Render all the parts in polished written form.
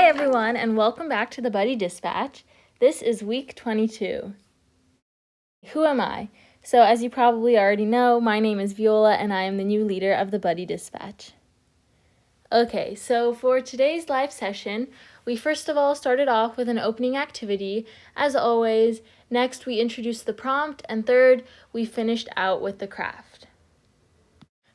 everyone, and welcome back to the Buddy Dispatch. This is week 22. Who am I? So, as you probably already know, my name is Viola, and I am the new leader of the Buddy Dispatch. Okay, so for today's live session, we first of all started off with an opening activity, as always. Next, we introduced the prompt, and third, we finished out with the craft.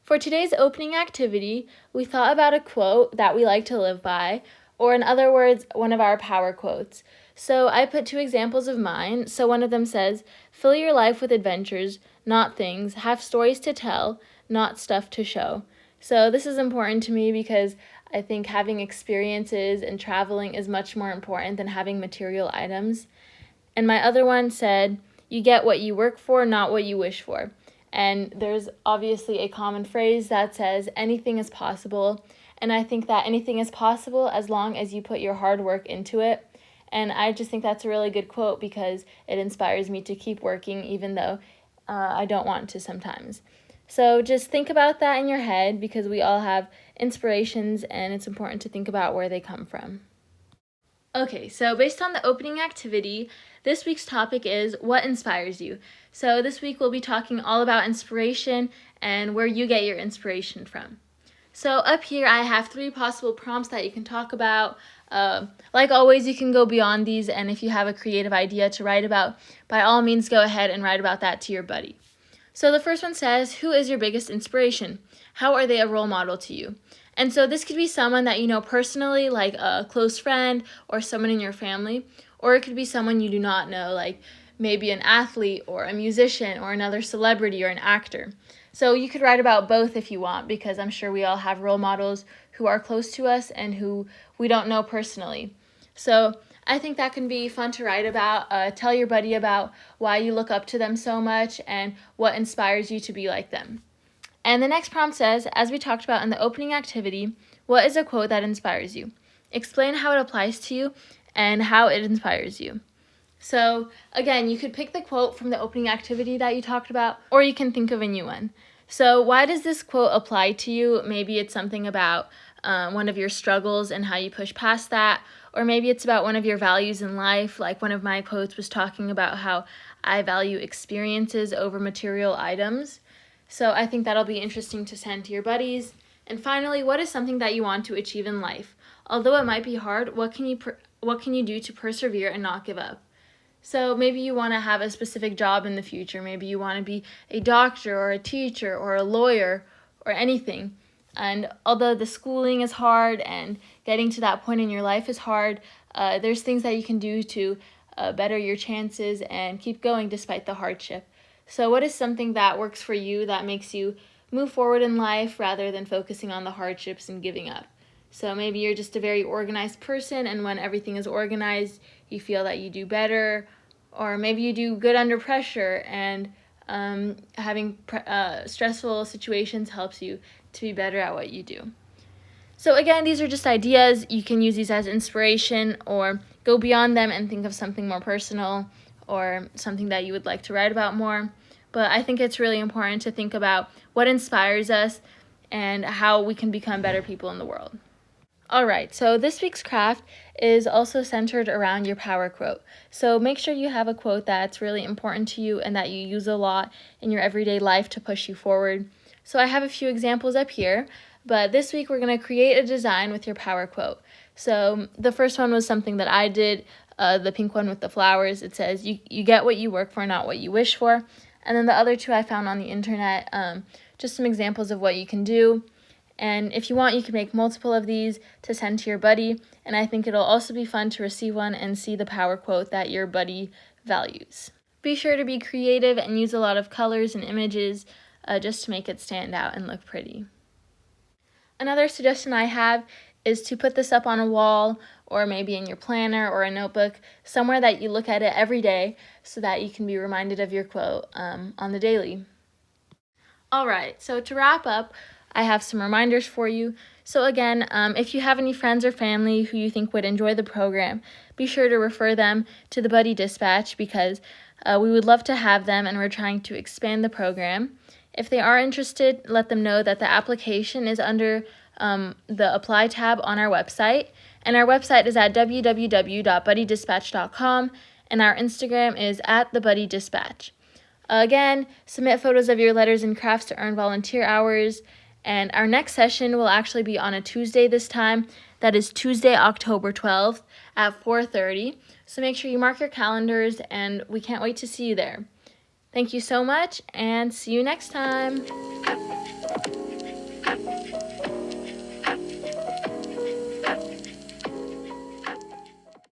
For today's opening activity, we thought about a quote that we like to live by, or in other words, one of our power quotes. So I put two examples of mine. So one of them says, "Fill your life with adventures, not things. Have stories to tell, not stuff to show." So this is important to me because I think having experiences and traveling is much more important than having material items. And my other one said, "You get what you work for, not what you wish for." And there's obviously a common phrase that says, "Anything is possible." And I think that anything is possible as long as you put your hard work into it. And I just think that's a really good quote because it inspires me to keep working even though I don't want to sometimes. So just think about that in your head because we all have inspirations and it's important to think about where they come from. Okay, so based on the opening activity, this week's topic is what inspires you. So this week we'll be talking all about inspiration and where you get your inspiration from. So up here I have 3 possible prompts that you can talk about. Like always, you can go beyond these, and if you have a creative idea to write about, by all means go ahead and write about that to your buddy. So the first one says, who is your biggest inspiration? How are they a role model to you? And so this could be someone that you know personally, like a close friend or someone in your family, or it could be someone you do not know, like maybe an athlete or a musician or another celebrity or an actor. So you could write about both if you want, because I'm sure we all have role models who are close to us and who we don't know personally. So I think that can be fun to write about. Tell your buddy about why you look up to them so much and what inspires you to be like them. And the next prompt says, as we talked about in the opening activity, what is a quote that inspires you? Explain how it applies to you and how it inspires you. So again, you could pick the quote from the opening activity that you talked about, or you can think of a new one. So why does this quote apply to you? Maybe it's something about one of your struggles and how you push past that, or maybe it's about one of your values in life, like one of my quotes was talking about how I value experiences over material items. So I think that'll be interesting to send to your buddies. And finally, what is something that you want to achieve in life? Although it might be hard, what can you do to persevere and not give up? So maybe you want to have a specific job in the future. Maybe you want to be a doctor or a teacher or a lawyer or anything. And although the schooling is hard and getting to that point in your life is hard, there's things that you can do to better your chances and keep going despite the hardship. So what is something that works for you that makes you move forward in life rather than focusing on the hardships and giving up? So maybe you're just a very organized person, and when everything is organized, you feel that you do better, or maybe you do good under pressure, and having stressful situations helps you to be better at what you do. So again, these are just ideas. You can use these as inspiration or go beyond them and think of something more personal or something that you would like to write about more. But I think it's really important to think about what inspires us and how we can become better people in the world. All right, so this week's craft is also centered around your power quote. So make sure you have a quote that's really important to you and that you use a lot in your everyday life to push you forward. So I have a few examples up here, but this week we're going to create a design with your power quote. So the first one was something that I did, the pink one with the flowers. It says, you get what you work for, not what you wish for. And then the other two I found on the internet, just some examples of what you can do. And if you want, you can make multiple of these to send to your buddy. And I think it'll also be fun to receive one and see the power quote that your buddy values. Be sure to be creative and use a lot of colors and images just to make it stand out and look pretty. Another suggestion I have is to put this up on a wall or maybe in your planner or a notebook, somewhere that you look at it every day so that you can be reminded of your quote on the daily. All right, so to wrap up, I have some reminders for you. So again, if you have any friends or family who you think would enjoy the program, be sure to refer them to the Buddy Dispatch because we would love to have them and we're trying to expand the program. If they are interested, let them know that the application is under the Apply tab on our website. And our website is at www.buddydispatch.com, and our Instagram is at thebuddydispatch. Again, submit photos of your letters and crafts to earn volunteer hours. And our next session will actually be on a Tuesday this time. That is Tuesday, October 12th at 4:30. So make sure you mark your calendars, and we can't wait to see you there. Thank you so much, and see you next time.